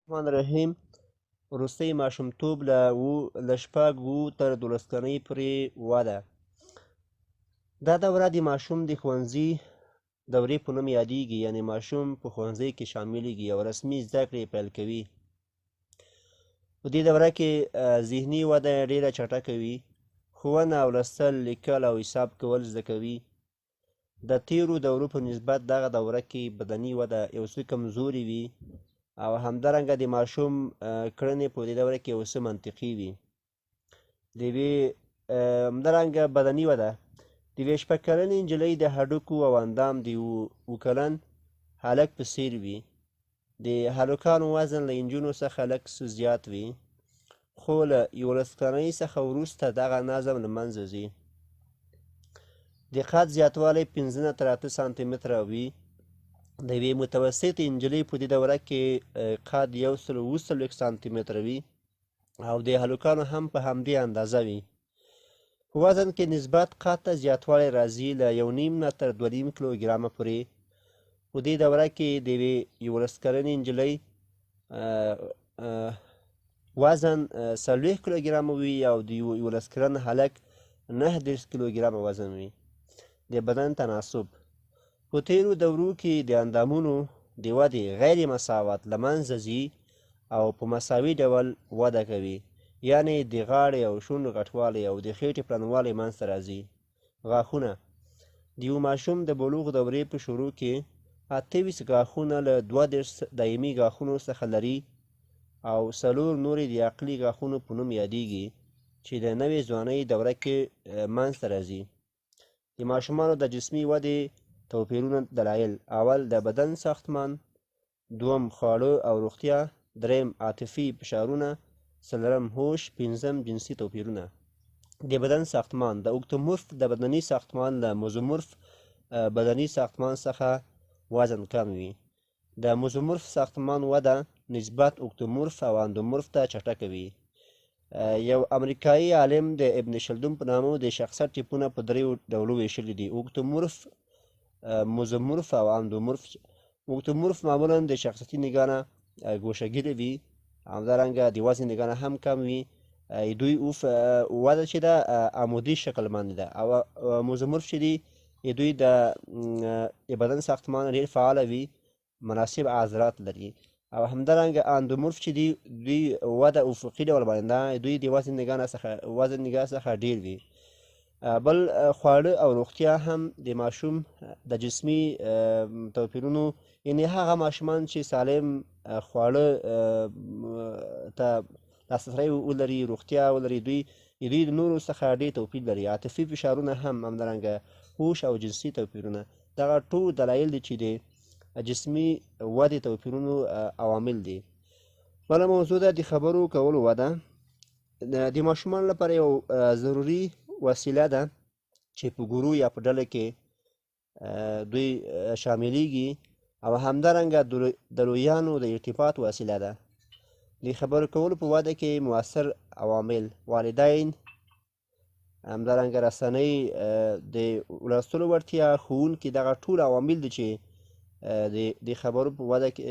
الرحمن الرحیم وروستی ماشومتوب له شپږ اووه تر 12 کلنۍ پورې وده. دا دوره د ماشوم د ښوونځي دورې په نوم یادیږي، یعنې ماشوم په ښوونځي کې شاملیږي او رسمي زده کړې پیل کوي. په دې دوره کې ذهني وده ډېره چټکه وي. ښوونه او لوستل، لیکل او حساب کول زده کوي. د تیرو دورو په نسبت دغه دوره کې بدني وده یو څه کمزورې وي او همدارنګه د ماشوم کړنې په دې دوره کې یو څه منطقي وي. د یوې همدارنګه بدني وده د یوې شپږ کلنې نجلۍ د هډوکو او اندام د اووه کلن هلک په څېر وي. د هلکانو وزن له نجونو څخه لږ څه زیات وي، خو له 11 کلنۍ څخه وروسته دغه نظم له منځه ځي. د قد زیاتوالی 15 نه تر 8 سانتي متره وي. د یوې متوسطې نجلۍ په دې دوره کې قد 140 سانتي متره وي او د هلکانو هم په همدې اندازه وي. په وزن کې نسبت قد ته زیاتوالی راځي له 1.5 نه تر 2.5 کیلوګرامه پورې. په دې دوره کې د یوې 11 کلنې نجلۍ وزن 40 کیلوګرامه وي او د 11 کلن هلک 9 کیلوګرامه وزن وي. د بدن تناسب په تیرو دورو کې د اندامونو د ودې غیر مساوات له منځه ځي او په مساوي ډول وده کوي، یعنې د غاړې او شونډو غټوالی او د خېټې پلنوالی منځته راځي. غاښونه د یو ماشوم د بلوغ دورې په شروع کې 28 غاښونه له 32 دایمي غاښونو څخه لري او 4 نورې د عقلي غاښونو په نوم یادیږي چې د نوې ځوانۍ دوره کې منځته راځي. د ماشومانو د جسمي ودې توپیرونه دلایل: اول د بدن ساختمان، دوم خواړه او روغتیا، دریم عاطفي فشارونه، څلورم هوش، پنځم جنسي توپیرونه. د بدن ساختمان د اوکتومورف د بدني ساختمان له مزومورف بدني ساختمان څخه وزن کم وي. د مزومورف ساختمان وده نسبت اوکتومورف او اندومورف ته چټکه وي. یو امریکایي عالم د ابن شلدون په نامه د شخصیت ټیپونه په 3 ډولو ویشلي دي: اوکتومورف، مزومورف او اندومورف. اوکتومورف معمولا د شخصیتي نګاه نه ګوښهګیرې وي، همدارنګه د وزن نګاه نه هم کم وي. دوی وده چې ده عمودي شکل باندې ده او مزومورف چې دي دوی د بدن ساختمان ډېر فعاله وي، مناسب عضلات لري. او همدارنګه اندومورف چې دي دوی وده افقي ډول باندې ده، دوی د وزن نګاه څخه ډېر وي. بل خواړه او روغتیا هم د ماشوم د جسمي توپیرونو، یعنې هغه ماشومان چې سالم خواړه ته لاسرسی ولري، روغتیا ولري، دوی د نورو څخه ډېر توپیر لري. عاطفي فشارونه هم همدارنګه هوش او جنسي توپیرونه، دغه ټول دلایل دي چې د جسمي ودې توپیرونو عوامل دي. بله موضوع ده د خبرو کولو وده. د ماشومانو لپاره یو ضروري وسیله ده چې په ګروپ یا په ډله کې دوی شاملیږي او همدارنګه د لویانو د ارتباط وسیله ده. د خبرو کولو په وده کې مؤثر عوامل: والدین، همدارنګه رسنۍ، د لوستلو وړتیا، ښوونکي. دغه ټول عوامل دي چې د خبرو په وده کې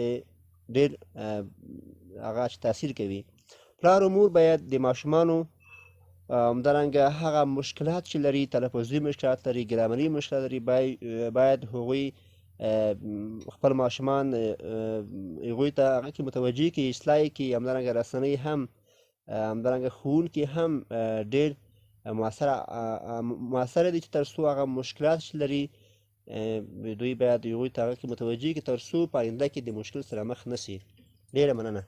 ډېر هغه تاثیر کوي. پلار او مور باید د ماشومانو همدارنګه هغه مشکلات چې لري، تلفظي مشکلات لري، ګرامري مشکلات لري، باید هغوی خپل ماشومان هغوی ته هغه کې متوجه کړي، اصلاح یې کړي. همدارنګه رسنۍ هم، همدارنګه ښوونکي هم ډېر مؤثره دي چې تر څو هغه مشکلات چې لري دوی باید هغوی ته هغه کې متوجه کړي تر څو په آینده کې د مشکل سره مخ نه شي. ډېره مننه.